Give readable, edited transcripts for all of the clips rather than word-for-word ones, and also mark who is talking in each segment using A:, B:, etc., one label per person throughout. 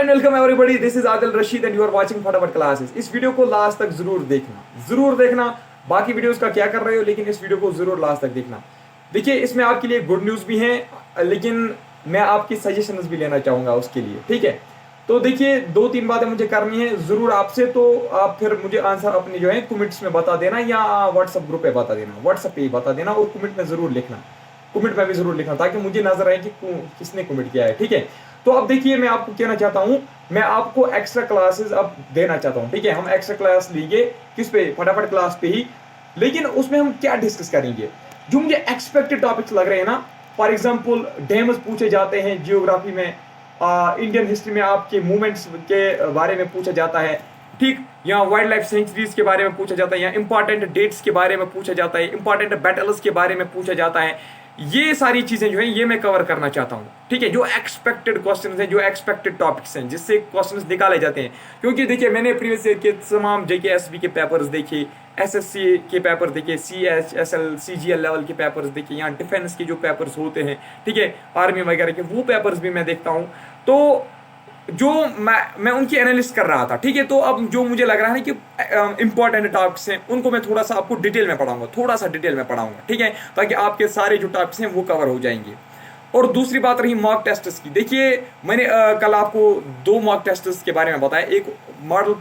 A: And welcome everybody, this is Adil Rashid and you are watching Fatafat classes. इस video को last तक जरूर देखना। बाकी वीडियोस का क्या कर रहे हो, लेकिन इस वीडियो को जरूर लास्ट तक देखना। देखिए, इसमें आपके लिए गुड न्यूज़ भी है, लेकिन मैं आपकी सजेशंस भी लेना चाहूँगा उसके लिए, ठीक है। तो देखिए, 2-3 बातें मुझे करनी है ज़रूर आपसे, तो आप फिर मुझे आंसर अपने जो है कमेंट्स में बता देना या व्हाट्सअप ग्रुप पे बता देना, व्हाट्सअप पे ही बता देना और कमेंट में ज़रूर लिखना, कमेंट में भी ज़रूर लिखना, ताकि मुझे नजर आए कि किसने कमेंट किया है, ठीक है। तो अब देखिए, मैं आपको कहना चाहता हूँ, मैं आपको एक्स्ट्रा क्लासेस अब देना चाहता हूँ, ठीक है। हम एक्स्ट्रा क्लास लेंगे किस पे, फटाफट क्लास पे ही, लेकिन उसमें हम क्या डिस्कस करेंगे, जो मुझे एक्सपेक्टेड टॉपिक्स लग रहे हैं ना। फॉर एग्जाम्पल, डैम्स पूछे जाते हैं जियोग्राफी में, इंडियन हिस्ट्री में आपके मूवमेंट्स के बारे में पूछा जाता है, ठीक। यहाँ वाइल्ड लाइफ सेंचुरीज के बारे में पूछा जाता है, यहाँ इंपॉर्टेंट डेट्स के बारे में पूछा जाता है, इंपॉर्टेंट बैटल्स के बारे में पूछा जाता है। ये सारी चीजें जो है ये मैं कवर करना चाहता हूँ, ठीक है। जो एक्सपेक्टेड क्वेश्चंस हैं, जो एक्सपेक्टेड टॉपिक्स हैं, जिससे क्वेश्चंस निकाले जाते हैं। क्योंकि देखिए, मैंने प्रीवियस ईयर के तमाम JKSB के पेपर्स देखे, SSC के पेपर देखे, CHSL CGL लेवल के पेपर्स देखे, यहाँ डिफेंस के जो पेपर्स होते हैं, ठीक है, आर्मी वगैरह के, वो पेपर्स भी मैं देखता हूँ। तो जो मैं उनकी एनालिसिस कर रहा था, ठीक है। तो अब जो मुझे लग रहा है कि इंपॉर्टेंट टॉपिक्स हैं, उनको मैं थोड़ा सा आपको डिटेल में पढ़ाऊंगा, थोड़ा सा डिटेल में पढ़ाऊंगा, ठीक है, ताकि आपके सारे जो टॉपिक्स हैं वो कवर हो जाएंगे। और दूसरी बात रही मॉक टेस्ट्स की। देखिए, मैंने कल आपको 2 मॉक टेस्ट्स के बारे में बताया। एक मॉडल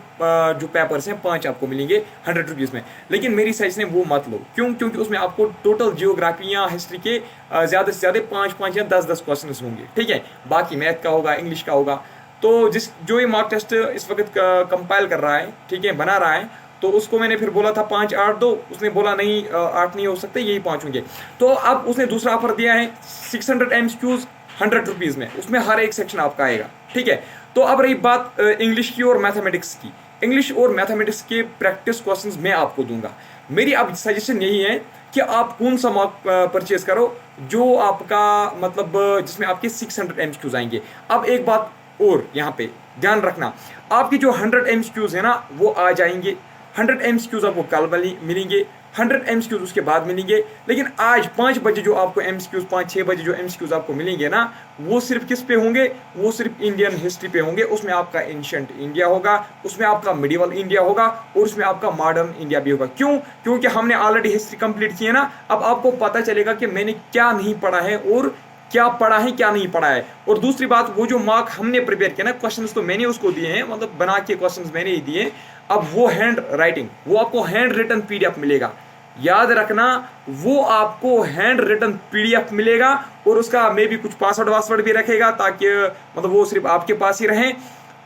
A: जो पेपर्स हैं 5 आपको मिलेंगे 100 रुपीज़ में, लेकिन मेरी सजेशन है वो मत लो। क्यों? क्योंकि उसमें आपको टोटल जियोग्राफी या हिस्ट्री के ज़्यादा से ज़्यादा 5 या 10 क्वेश्चन होंगे, ठीक है। बाकी मैथ का होगा, इंग्लिश का होगा। तो जो ये मॉक टेस्ट इस वक्त कंपाइल कर रहा है, ठीक है, बना रहा है, तो उसको मैंने फिर बोला था 5 8 दो, उसने बोला नहीं 8 नहीं हो सकते, यही 5 होंगे। तो अब उसने दूसरा ऑफर दिया है 600 MCQs 100 रुपीज़ में, उसमें हर एक सेक्शन आपका आएगा, ठीक है। तो अब रही बात इंग्लिश की और मैथमेटिक्स की। इंग्लिश और मैथमेटिक्स के प्रैक्टिस क्वेश्चंस मैं आपको दूंगा। मेरी अब सजेशन यही है कि आप कौन सा मॉक परचेज करो जो आपका मतलब जिसमें आपके 600 MCQs आएंगे। अब एक बात और यहाँ पे ध्यान रखना, आपकी जो 100 MCQs है ना वो आ जाएंगे। 100 MCQs आपको कल मिलेंगे, 100 MCQs उसके बाद मिलेंगे। लेकिन आज 5 बजे जो आपको MCQs, 5-6 बजे जो MCQs आपको मिलेंगे ना, वो सिर्फ किस पे होंगे? वो सिर्फ इंडियन हिस्ट्री पे होंगे। उसमें आपका एंशिएंट इंडिया होगा, उसमें आपका मिडिवल इंडिया होगा और उसमें आपका मॉडर्न इंडिया भी होगा। क्यों? क्योंकि हमने ऑलरेडी हिस्ट्री कंप्लीट की है ना। अब आपको पता चलेगा कि मैंने क्या नहीं पढ़ा है और क्या पढ़ा है, क्या नहीं पढ़ा है। और दूसरी बात, वो जो मार्क हमने प्रिपेयर किया ना, क्वेश्चंस तो मैंने उसको दिए हैं, मतलब बना के क्वेश्चंस मैंने ही दिए। अब वो हैंड राइटिंग, वो आपको हैंड रिटन PDF मिलेगा। याद रखना, वो आपको हैंड रिटन PDF मिलेगा और उसका मे भी कुछ पासवर्ड भी रखेगा, ताकि मतलब वो सिर्फ आपके पास ही रहे।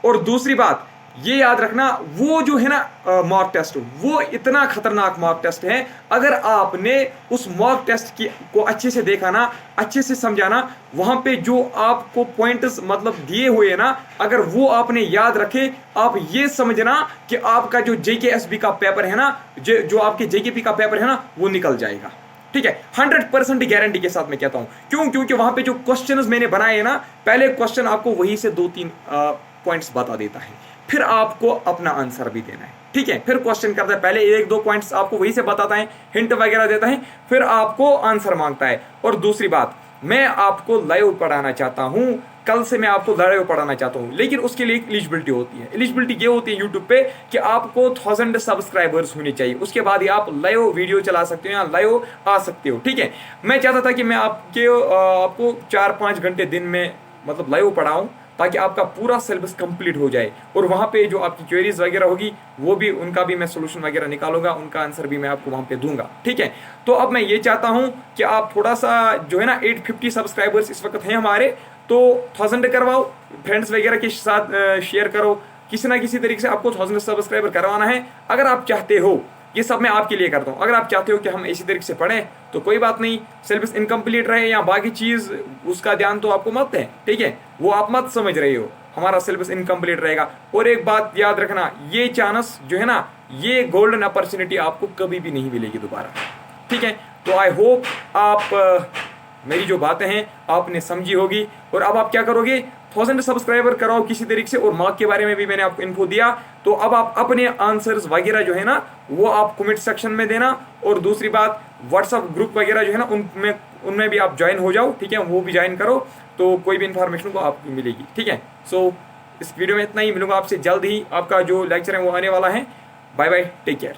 A: और दूसरी बात ये याद रखना, वो जो है ना मॉक टेस्ट, वो इतना खतरनाक मॉक टेस्ट है। अगर आपने उस मॉक टेस्ट को अच्छे से देखा ना, अच्छे से समझा ना, वहां पे जो आपको पॉइंट्स मतलब दिए हुए हैं ना, अगर वो आपने याद रखे, आप ये समझना कि आपका जो JKSB का पेपर है ना, जो आपके JKP का पेपर है ना, वो निकल जाएगा, ठीक है। 100% गारंटी के साथ मैं कहता हूं। क्यों? क्योंकि वहां पे जो क्वेश्चंस मैंने बनाए हैं ना, पहले क्वेश्चन आपको वहीं से 2-3 पॉइंट्स बता देता है, फिर आपको अपना आंसर भी देना है, ठीक है। फिर क्वेश्चन करता है, पहले 1-2 पॉइंट्स आपको वहीं से बताता है, हिंट वगैरह देता है, फिर आपको आंसर मांगता है। और दूसरी बात, मैं आपको लाइव पढ़ाना चाहता हूं, कल से मैं आपको लाइव पढ़ाना चाहता हूं, लेकिन उसके लिए एक एलिजिबिलिटी होती है। एलिजिबिलिटी ये होती है यूट्यूब पे कि आपको 1000 सब्सक्राइबर्स होने चाहिए, उसके बाद ही आप लाइव वीडियो चला सकते हो या लाइव आ सकते हो, ठीक है। मैं चाहता था कि मैं आपको 4-5 घंटे दिन में मतलब लाइव पढ़ाऊं, ताकि आपका पूरा सिलेबस कंप्लीट हो जाए। और वहाँ पे जो आपकी क्वेरीज वगैरह होगी, वो भी उनका भी मैं सोल्यूशन वगैरह निकालूंगा, उनका आंसर भी मैं आपको वहाँ पे दूंगा, ठीक है। तो अब मैं ये चाहता हूँ कि आप थोड़ा सा जो है ना 850 सब्सक्राइबर्स इस वक्त हैं हमारे, तो 1000 करवाओ, फ्रेंड्स वगैरह के साथ शेयर करो, किसी ना किसी तरीके से आपको 1000 सब्सक्राइबर करवाना है। अगर आप चाहते हो, ये सब मैं आपके लिए करता हूँ, अगर आप चाहते हो कि हम इसी तरीके से पढ़ें तो कोई बात नहीं, सिलेबस इनकम्प्लीट रहे या बाकी चीज़, उसका ध्यान तो आपको मत है, ठीक है, वो आप मत समझ रहे हो, हमारा सिलेबस इनकम्प्लीट रहेगा। और एक बात याद रखना, ये चांस जो है ना, ये गोल्डन अपॉर्चुनिटी आपको कभी भी नहीं मिलेगी दोबारा, ठीक है। तो आई होप आप मेरी जो बातें हैं आपने समझी होगी। और अब आप क्या करोगे, 1000 सब्सक्राइबर कराओ किसी तरीके से, और मार्क के बारे में भी मैंने आपको इन्फो दिया। तो अब आप अपने आंसर्स वगैरह जो है ना, वो आप कमेंट सेक्शन में देना। और दूसरी बात, व्हाट्सअप ग्रुप वगैरह जो है ना, उनमें भी आप ज्वाइन हो जाओ, ठीक है, वो भी ज्वाइन करो, तो कोई भी इंफॉर्मेशन को आपको मिलेगी, ठीक है। सो इस वीडियो में इतना ही, मिलूंगा आपसे जल्द ही। आपका जो लेक्चर है वो आने वाला है। Bye bye, take care.